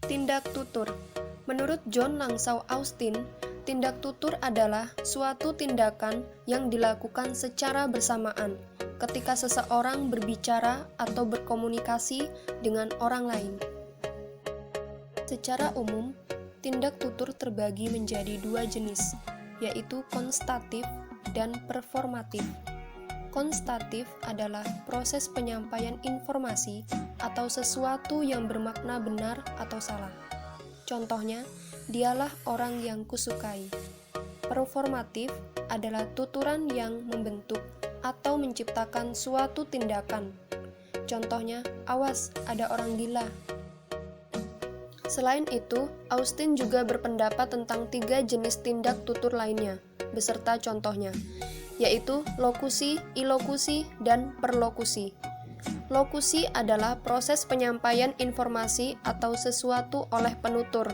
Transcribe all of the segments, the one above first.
Tindak tutur. Menurut John Langsau Austin, tindak tutur adalah suatu tindakan yang dilakukan secara bersamaan ketika seseorang berbicara atau berkomunikasi dengan orang lain. Secara umum, tindak tutur terbagi menjadi dua jenis, yaitu konstatif dan performatif. Konstatif adalah proses penyampaian informasi atau sesuatu yang bermakna benar atau salah. Contohnya, dialah orang yang kusukai. Performatif adalah tuturan yang membentuk atau menciptakan suatu tindakan. Contohnya, awas, ada orang gila. Selain itu, Austin juga berpendapat tentang 3 jenis tindak tutur lainnya, beserta contohnya, yaitu lokusi, ilokusi, dan perlokusi. Lokusi adalah proses penyampaian informasi atau sesuatu oleh penutur.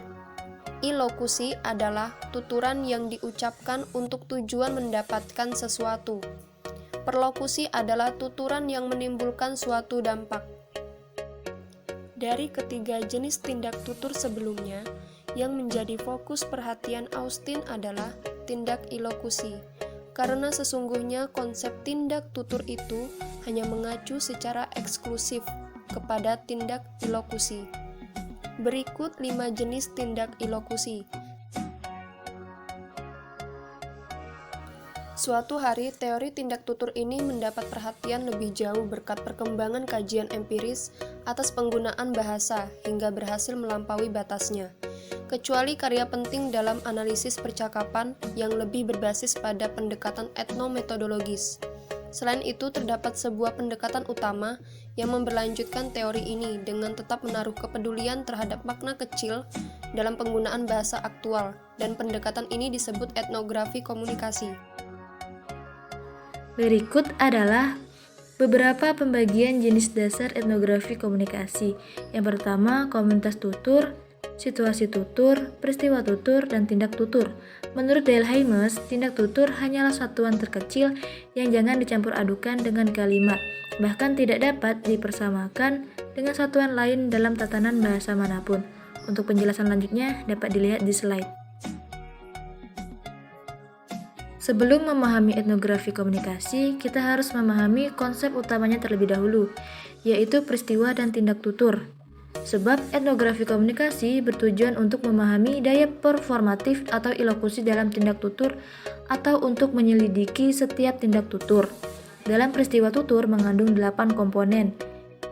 Ilokusi adalah tuturan yang diucapkan untuk tujuan mendapatkan sesuatu. Perlokusi adalah tuturan yang menimbulkan suatu dampak. Dari ketiga jenis tindak tutur sebelumnya, yang menjadi fokus perhatian Austin adalah tindak ilokusi. Karena sesungguhnya konsep tindak tutur itu hanya mengacu secara eksklusif kepada tindak ilokusi. Berikut 5 jenis tindak ilokusi. Suatu hari, teori tindak tutur ini mendapat perhatian lebih jauh berkat perkembangan kajian empiris atas penggunaan bahasa hingga berhasil melampaui batasnya. Kecuali karya penting dalam analisis percakapan yang lebih berbasis pada pendekatan etnometodologis. Selain itu, terdapat sebuah pendekatan utama yang memberlanjutkan teori ini dengan tetap menaruh kepedulian terhadap makna kecil dalam penggunaan bahasa aktual, dan pendekatan ini disebut etnografi komunikasi. Berikut adalah beberapa pembagian jenis dasar etnografi komunikasi. Yang pertama, komunitas tutur, situasi tutur, peristiwa tutur, dan tindak tutur. Menurut Delhaimes, tindak tutur hanyalah satuan terkecil yang jangan dicampur adukan dengan kalimat, bahkan tidak dapat dipersamakan dengan satuan lain dalam tatanan bahasa manapun. Untuk penjelasan lanjutnya dapat dilihat di slide. Sebelum memahami etnografi komunikasi, kita harus memahami konsep utamanya terlebih dahulu, yaitu peristiwa dan tindak tutur. Sebab etnografi komunikasi bertujuan untuk memahami daya performatif atau ilokusi dalam tindak tutur atau untuk menyelidiki setiap tindak tutur. Dalam peristiwa tutur mengandung 8 komponen,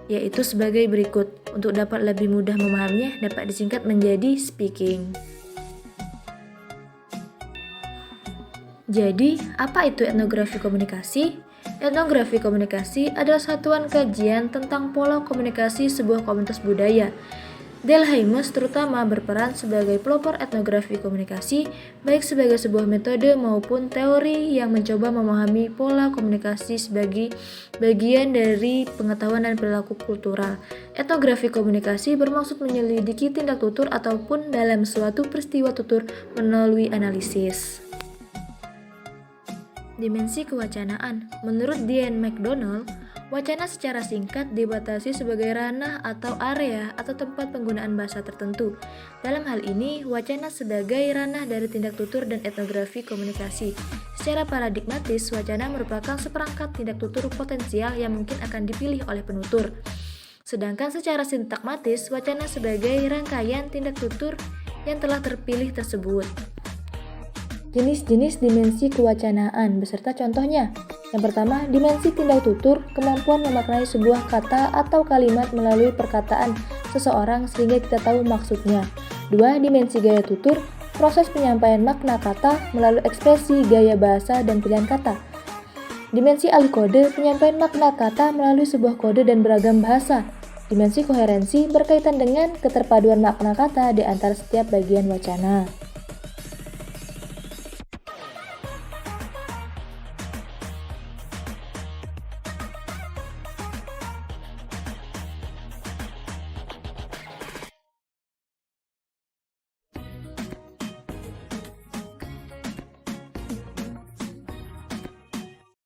yaitu sebagai berikut. Untuk dapat lebih mudah memahaminya dapat disingkat menjadi speaking. Jadi, apa itu etnografi komunikasi? Etnografi komunikasi adalah satuan kajian tentang pola komunikasi sebuah komunitas budaya. Delhaimes terutama berperan sebagai pelopor etnografi komunikasi, baik sebagai sebuah metode maupun teori yang mencoba memahami pola komunikasi sebagai bagian dari pengetahuan dan perilaku kultural. Etnografi komunikasi bermaksud menyelidiki tindak tutur ataupun dalam suatu peristiwa tutur melalui analisis. Dimensi kewacanaan. Menurut Dean MacDonald, wacana secara singkat dibatasi sebagai ranah atau area atau tempat penggunaan bahasa tertentu. Dalam hal ini, wacana sebagai ranah dari tindak tutur dan etnografi komunikasi. Secara paradigmatis, wacana merupakan seperangkat tindak tutur potensial yang mungkin akan dipilih oleh penutur. Sedangkan secara sintakmatis, wacana sebagai rangkaian tindak tutur yang telah terpilih tersebut. Jenis-jenis dimensi kewacanaan beserta contohnya. Yang pertama, dimensi tindak tutur, kemampuan memaknai sebuah kata atau kalimat melalui perkataan seseorang sehingga kita tahu maksudnya. 2. Dimensi gaya tutur, proses penyampaian makna kata melalui ekspresi, gaya bahasa, dan pilihan kata. Dimensi alih kode, penyampaian makna kata melalui sebuah kode dan beragam bahasa. Dimensi koherensi berkaitan dengan keterpaduan makna kata di antara setiap bagian wacana.